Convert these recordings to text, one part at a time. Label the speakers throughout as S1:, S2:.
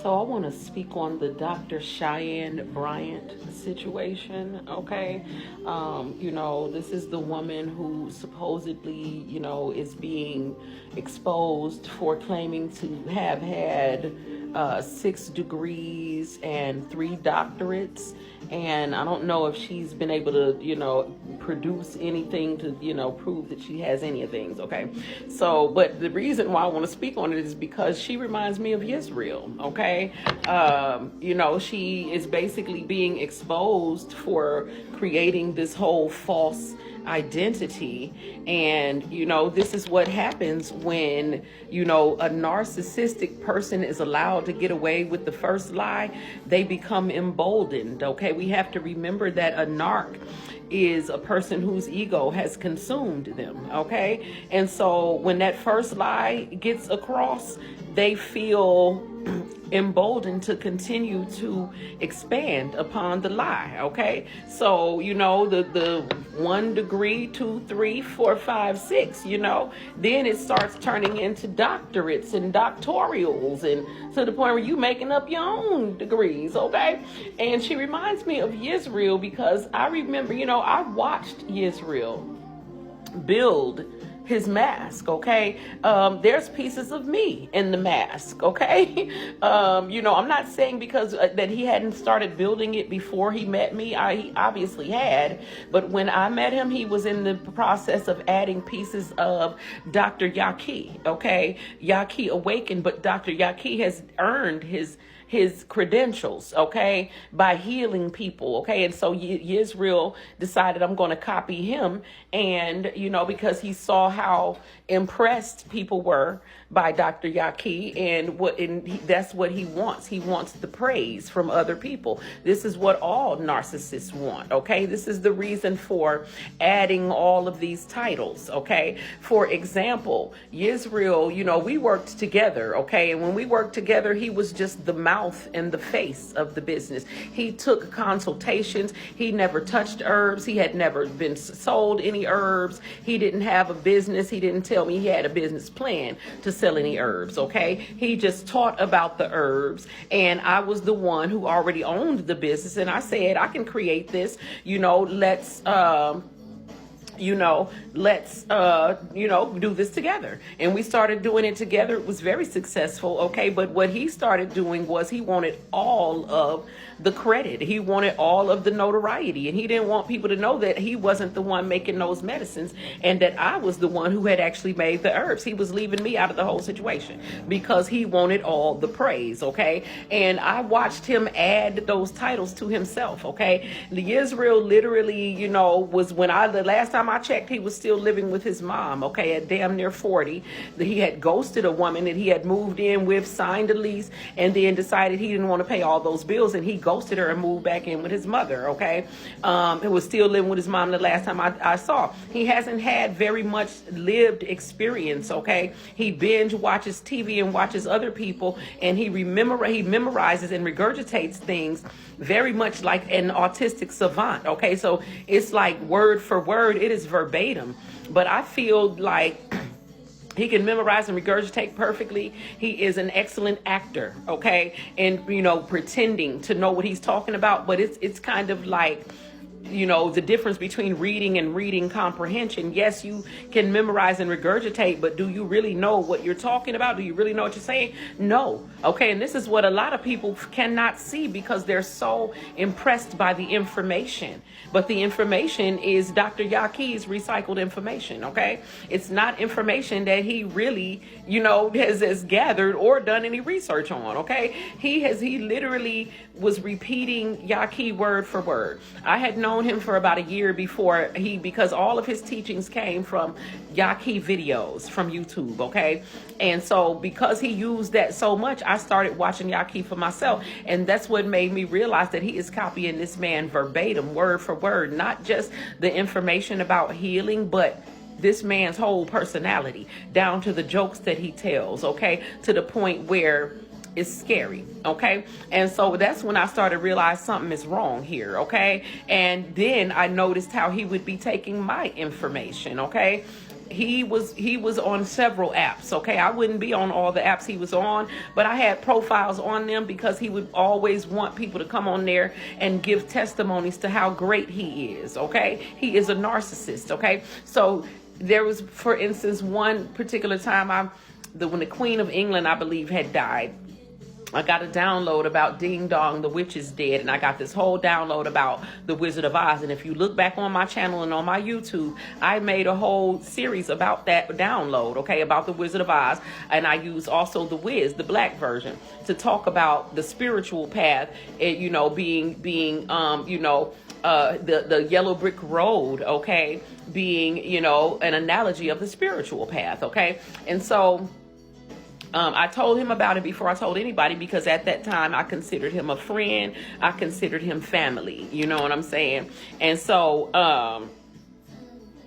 S1: So I want to speak on the Dr. Cheyenne Bryant situation, okay? This is the woman who supposedly, is being exposed for claiming to have had 6 degrees and 3 doctorates. And I don't know if she's been able to, produce anything to, prove that she has any of things, okay? So, but the reason why I want to speak on it is because she reminds me of Yizzreal, okay? She is basically being exposed for creating this whole false identity. And this is what happens when a narcissistic person is allowed to get away with the first lie. They become emboldened. Okay, we have to remember that a narc is a person whose ego has consumed them. Okay, and so when that first lie gets across, they feel emboldened to continue to expand upon the lie. Okay, so the 1 degree, 2, 3, 4, 5, 6, then it starts turning into doctorates and doctorals, and to the point where you making up your own degrees. Okay, and she reminds me of Yizzreal because I remember, I watched Yizzreal build his mask. Okay, there's pieces of me in the mask. Okay, I'm not saying because that he hadn't started building it before he met me. He obviously had, but when I met him, he was in the process of adding pieces of Dr. Yaki. Okay, Yaki awakened, but Dr. Yaki has earned his credentials, okay, by healing people, okay? And so Yizzreal decided, I'm going to copy him, and because he saw how impressed people were by Dr. Yaki, and that's what he wants. He wants the praise from other people. This is what all narcissists want, okay? This is the reason for adding all of these titles, okay? For example, Yizzreal, we worked together, okay? And when we worked together, he was just the mouth and the face of the business. He took consultations. He never touched herbs. He had never been sold any herbs. He didn't have a business. He didn't tell me he had a business plan to sell any herbs, okay? He just taught about the herbs, and I was the one who already owned the business, and I said, I can create this, let's do this together. And we started doing it together. It was very successful, okay? But what he started doing was he wanted all of the credit. He wanted all of the notoriety, and he didn't want people to know that he wasn't the one making those medicines and that I was the one who had actually made the herbs. He was leaving me out of the whole situation because he wanted all the praise, okay? And I watched him add those titles to himself, okay? The Yizzreal literally, was when the last time I checked, he was still living with his mom, okay, at damn near 40. He had ghosted a woman that he had moved in with, signed a lease, and then decided he didn't want to pay all those bills, and he ghosted her and moved back in with his mother, okay? He was still living with his mom the last time I saw. He hasn't had very much lived experience, okay? He binge watches TV and watches other people, and he memorizes and regurgitates things very much like an autistic savant, okay? So it's like word for word, it is verbatim. But I feel like he can memorize and regurgitate perfectly. He is an excellent actor, okay? And, pretending to know what he's talking about, but it's kind of like, the difference between reading and reading comprehension. Yes, you can memorize and regurgitate, but do you really know what you're talking about? Do you really know what you're saying? No. Okay, and this is what a lot of people cannot see because they're so impressed by the information. But the information is Dr. Yaki's recycled information, okay? It's not information that he really, has gathered or done any research on, okay? He literally was repeating Yaki word for word. I had known him for about a year before because all of his teachings came from Yaki videos from YouTube, okay? And so because he used that so much, I started watching Yaki for myself, and that's what made me realize that he is copying this man verbatim, word for word, not just the information about healing, but this man's whole personality, down to the jokes that he tells, okay? To the point where it's scary, okay? And so that's when I started to realize something is wrong here, okay? And then I noticed how he would be taking my information, okay? he was on several apps. Okay, I wouldn't be on all the apps he was on, but I had profiles on them because he would always want people to come on there and give testimonies to how great he is. Okay, he is a narcissist. Okay, so there was, for instance, one particular time when the Queen of England, I believe, had died. I got a download about Ding Dong, the witch is dead, and I got this whole download about the Wizard of Oz. And if you look back on my channel and on my YouTube, I made a whole series about that download, okay, about the Wizard of Oz. And I use also the Wiz, the black version, to talk about the spiritual path, you know, being you know, the yellow brick road, okay, being, you know, an analogy of the spiritual path, okay. And so I told him about it before I told anybody, because at that time I considered him a friend. I considered him family. You know what I'm saying? And so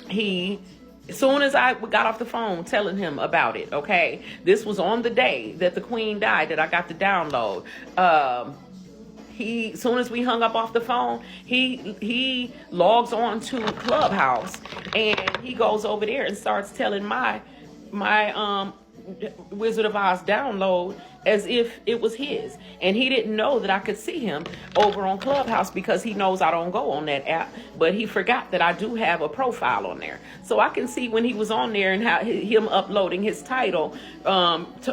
S1: as soon as I got off the phone telling him about it, okay, this was on the day that the Queen died that I got the download. As soon as we hung up off the phone, he logs on to Clubhouse, and he goes over there and starts telling my Wizard of Oz download as if it was his. And he didn't know that I could see him over on Clubhouse, because he knows I don't go on that app, but he forgot that I do have a profile on there. So I can see when he was on there and how him uploading his title,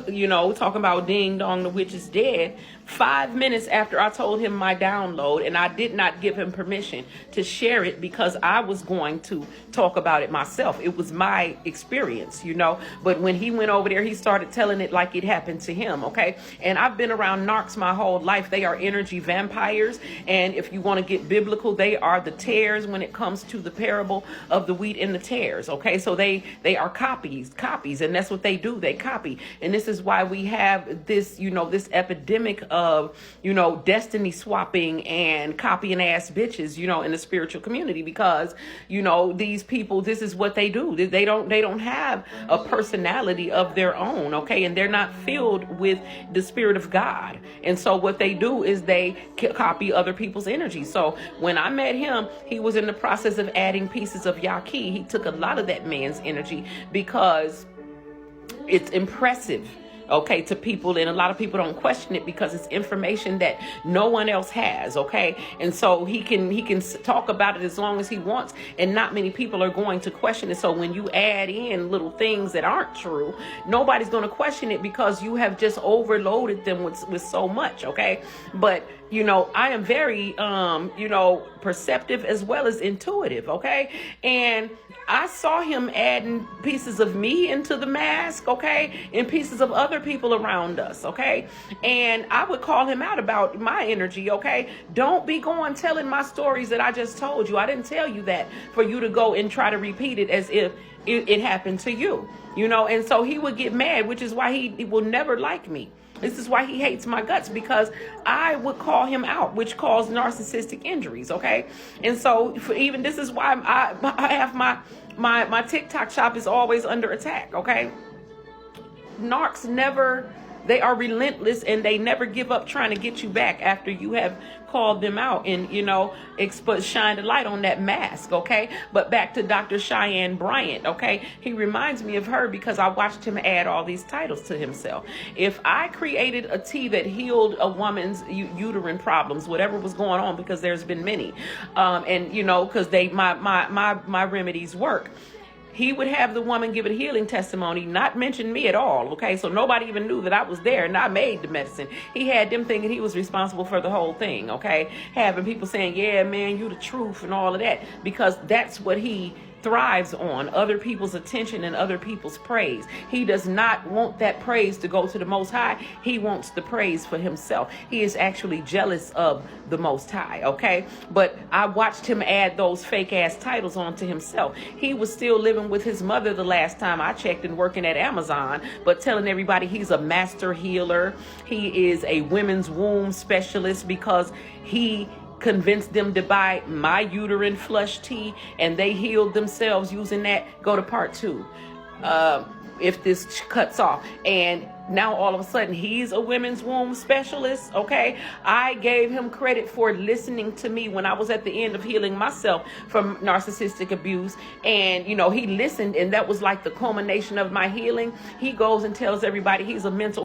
S1: you know, talking about Ding Dong, the witch is dead, 5 minutes after I told him my download, and I did not give him permission to share it because I was going to talk about it myself. It was my experience, you know. But when he went over there, he started telling it like it happened to him, okay? And I've been around narcs my whole life. They are energy vampires, and if you want to get biblical, they are the tares when it comes to the parable of the wheat and the tares, okay? So they are copies, and that's what they do. They copy. And this is why we have this, you know, this epidemic of, you know, destiny swapping and copying ass bitches, you know, in the spiritual community, because, you know, these people, this is what they do. They don't have a personality of their own, okay? And they're not filled with the Spirit of God. And so what they do is they copy other people's energy. So when I met him, he was in the process of adding pieces of Yaqui. He took a lot of that man's energy because it's impressive, okay, to people, and a lot of people don't question it because it's information that no one else has, okay? And so he can talk about it as long as he wants, and not many people are going to question it. So when you add in little things that aren't true, nobody's going to question it because you have just overloaded them with so much, okay? But you know, I am very, you know, perceptive as well as intuitive, okay? And I saw him adding pieces of me into the mask, okay? And pieces of other people around us, okay? And I would call him out about my energy, okay? Don't be going telling my stories that I just told you. I didn't tell you that for you to go and try to repeat it as if it happened to you, you know? And so he would get mad, which is why he will never like me. This is why he hates my guts, because I would call him out, which caused narcissistic injuries, okay? And so this is why I have my TikTok shop is always under attack, okay? Narcs they are relentless, and they never give up trying to get you back after you have called them out and, you know, shine the light on that mask, okay? But back to Dr. Cheyenne Bryant, okay? He reminds me of her because I watched him add all these titles to himself. If I created a tea that healed a woman's uterine problems, whatever was going on, because there's been many, and, you know, because my remedies work, he would have the woman give a healing testimony, not mention me at all, okay? So nobody even knew that I was there and I made the medicine. He had them thinking he was responsible for the whole thing, okay? Having people saying, yeah, man, you the truth and all of that, because that's what he thrives on, other people's attention and other people's praise. He does not want that praise to go to the Most High. He wants the praise for himself. He is actually jealous of the Most High, okay? But I watched him add those fake ass titles onto himself. He was still living with his mother the last time I checked and working at Amazon, but telling everybody he's a master healer. He is a women's womb specialist because he convinced them to buy my uterine flush tea and they healed themselves using that. Go to part 2. if this cuts off. And now all of a sudden he's a women's womb specialist. Okay, I gave him credit for listening to me when I was at the end of healing myself from narcissistic abuse, and he listened, and that was like the culmination of my healing. He goes and tells everybody he's a mental